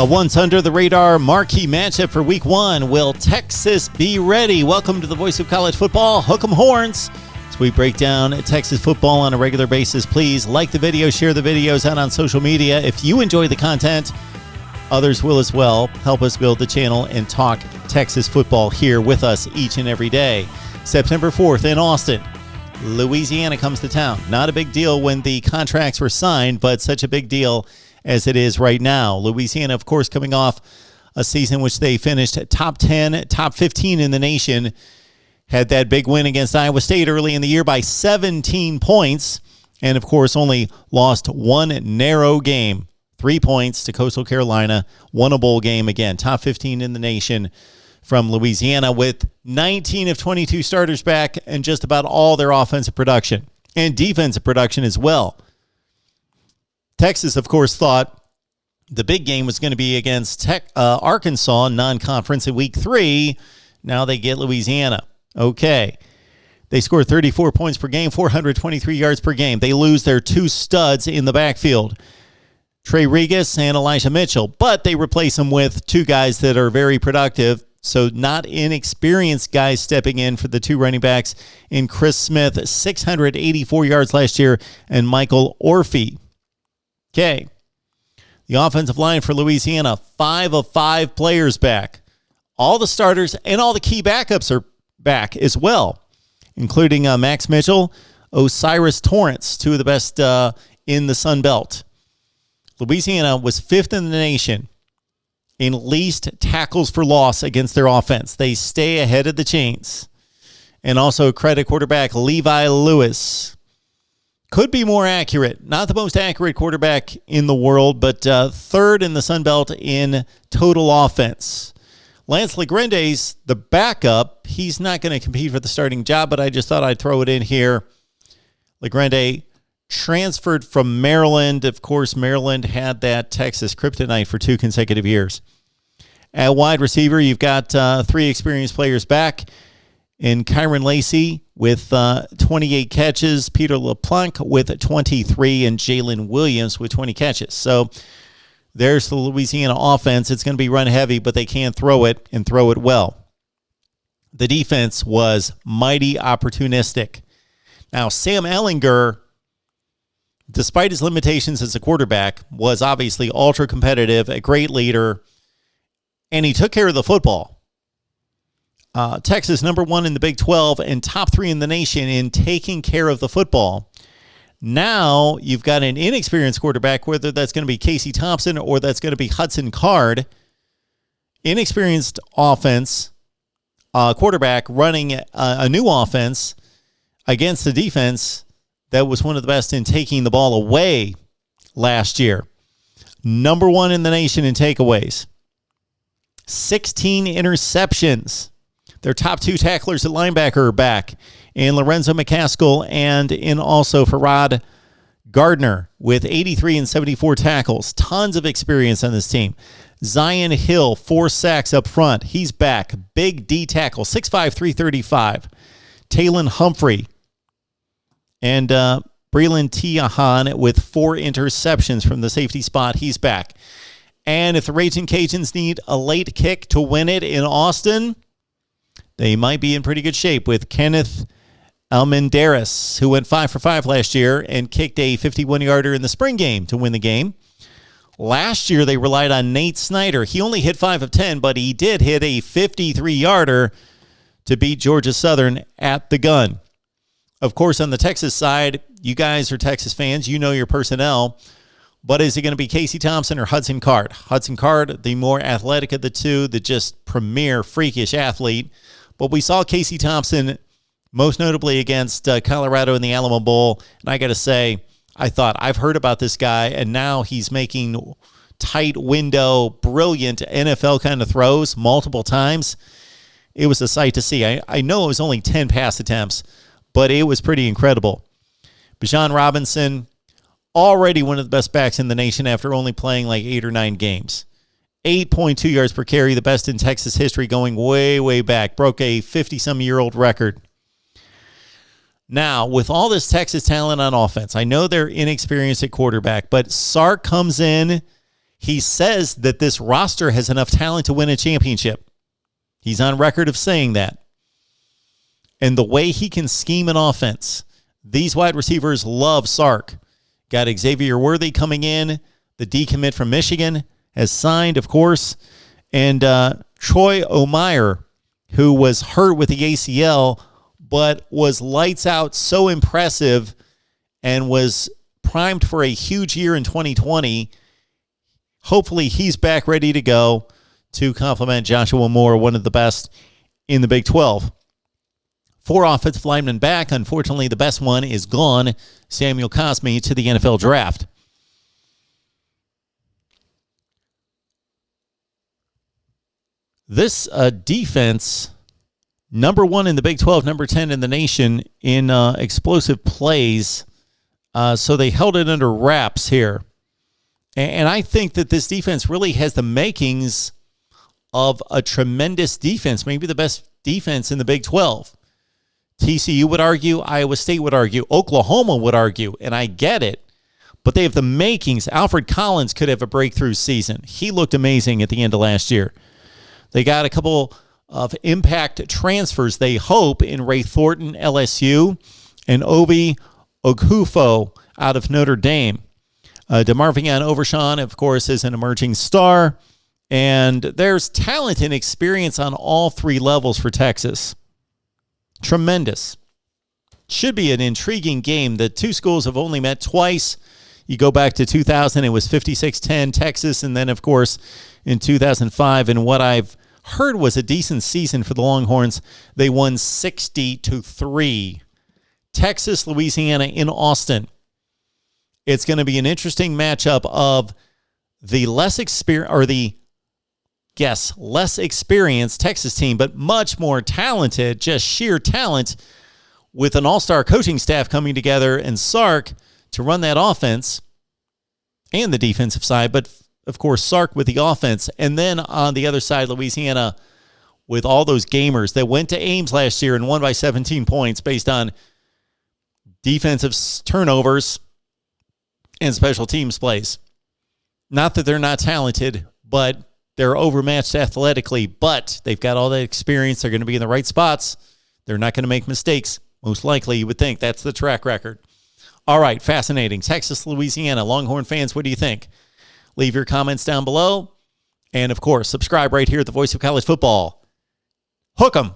A once under the radar marquee matchup for week 1. Will Texas be ready? Welcome to the voice of college football, Hook 'em Horns. As we break down Texas football on a regular basis, please like the video, share the videos out on social media. If you enjoy the content, others will as well. Help us build the channel and talk Texas football here with us each and every day. September 4th in Austin, Louisiana comes to town. Not a big deal when the contracts were signed, but such a big deal as it is right now. Louisiana, of course, coming off a season which they finished top 10, top 15 in the nation. Had that big win against Iowa State early in the year by 17 points. And, of course, only lost one narrow game. 3 points to Coastal Carolina. Won a bowl game again. Top 15 in the nation from Louisiana with 19 of 22 starters back and just about all their offensive production and defensive production as well. Texas, of course, thought the big game was going to be against Arkansas non-conference in week 3. Now they get Louisiana. Okay. They scored 34 points per game, 423 yards per game. They lose their two studs in the backfield, Trey Regis and Elijah Mitchell, but they replace them with two guys that are very productive. So not inexperienced guys stepping in for the two running backs in Chris Smith, 684 yards last year, and Michael Orphy. Okay. The offensive line for Louisiana, 5 of 5 players back. All the starters and all the key backups are back as well, including Max Mitchell, Osiris Torrance, two of the best in the Sun Belt. Louisiana was 5th in the nation in least tackles for loss against their offense. They stay ahead of the chains. And also credit quarterback Levi Lewis. Could be more accurate. Not the most accurate quarterback in the world, but 3rd in the Sun Belt in total offense. Lance LeGrande's the backup. He's not going to compete for the starting job, but I just thought I'd throw it in here. LeGrande transferred from Maryland. Of course, Maryland had that Texas kryptonite for 2 consecutive years. At wide receiver, you've got 3 experienced players back in Kyron Lacey with 28 catches, Peter LePlanc with 23, and Jalen Williams with 20 catches. So there's the Louisiana offense. It's going to be run heavy, but they can throw it and throw it well. The defense was mighty opportunistic. Now, Sam Ehlinger, despite his limitations as a quarterback, was obviously ultra competitive, a great leader, and he took care of the football. Texas, number 1 in the Big 12 and top 3 in the nation in taking care of the football. Now you've got an inexperienced quarterback, whether that's going to be Casey Thompson or that's going to be Hudson Card. Inexperienced offense, quarterback running a new offense against the defense that was one of the best in taking the ball away last year. Number 1 in the nation in takeaways. 16 interceptions. Their top 2 tacklers at linebacker are back in Lorenzo McCaskill and in also Farad Gardner with 83 and 74 tackles. Tons of experience on this team. Zion Hill, 4 sacks up front. He's back. Big D tackle, 6'5", 335. Talon Humphrey and Breland Tiahan with 4 interceptions from the safety spot. He's back. And if the Raging Cajuns need a late kick to win it in Austin, they might be in pretty good shape with Kenneth Almendares, who went 5 for 5 last year and kicked a 51-yarder in the spring game to win the game. Last year, they relied on Nate Snyder. He only hit 5 of 10, but he did hit a 53-yarder to beat Georgia Southern at the gun. Of course, on the Texas side, you guys are Texas fans. You know your personnel. But is it going to be Casey Thompson or Hudson Card? Hudson Card, the more athletic of the two, the just premier freakish athlete. But we saw Casey Thompson most notably against Colorado in the Alamo Bowl. And I got to say, I thought, I've heard about this guy, and now he's making tight window, brilliant NFL kind of throws multiple times. It was a sight to see. I know it was only 10 pass attempts, but it was pretty incredible. Bijan Robinson, already one of the best backs in the nation after only playing like 8 or 9 games. 8.2 yards per carry, the best in Texas history going way, way back. Broke a 50-some-year-old record. Now, with all this Texas talent on offense, I know they're inexperienced at quarterback, but Sark comes in. He says that this roster has enough talent to win a championship. He's on record of saying that. And the way he can scheme an offense, these wide receivers love Sark. Got Xavier Worthy coming in. The decommit from Michigan has signed, of course. And Troy O'Meyer, who was hurt with the ACL, but was lights out, so impressive, and was primed for a huge year in 2020. Hopefully he's back ready to go to complement Joshua Moore, one of the best in the Big 12. 4 offensive linemen back. Unfortunately, the best one is gone, Samuel Cosme, to the NFL draft. This defense, number 1 in the Big 12, number 10 in the nation in explosive plays. So they held it under wraps here. And I think that this defense really has the makings of a tremendous defense, maybe the best defense in the Big 12. TCU would argue, Iowa State would argue, Oklahoma would argue, and I get it. But they have the makings. Alfred Collins could have a breakthrough season. He looked amazing at the end of last year. They got a couple of impact transfers, they hope, in Ray Thornton, LSU, and Obi Ogufo out of Notre Dame. DeMarvion Overshawn, of course, is an emerging star. And there's talent and experience on all 3 levels for Texas. Tremendous. Should be an intriguing game. The 2 schools have only met twice. You go back to 2000, it was 56-10 Texas, and then, of course, in 2005, and what I've heard was a decent season for the Longhorns, they won 60-3. Texas, Louisiana in Austin. It's going to be an interesting matchup of the less experienced Texas team, but much more talented, just sheer talent, with an all-star coaching staff coming together and Sark to run that offense and the defensive side, but of course Sark with the offense. And then on the other side, Louisiana with all those gamers that went to Ames last year and won by 17 points based on defensive turnovers and special teams plays. Not that they're not talented, but they're overmatched athletically, but they've got all that experience. They're going to be in the right spots. They're not going to make mistakes. Most likely, you would think. That's the track record. All right, fascinating. Texas, Louisiana. Longhorn fans, what do you think? Leave your comments down below. And, of course, subscribe right here at the Voice of College Football. Hook 'em.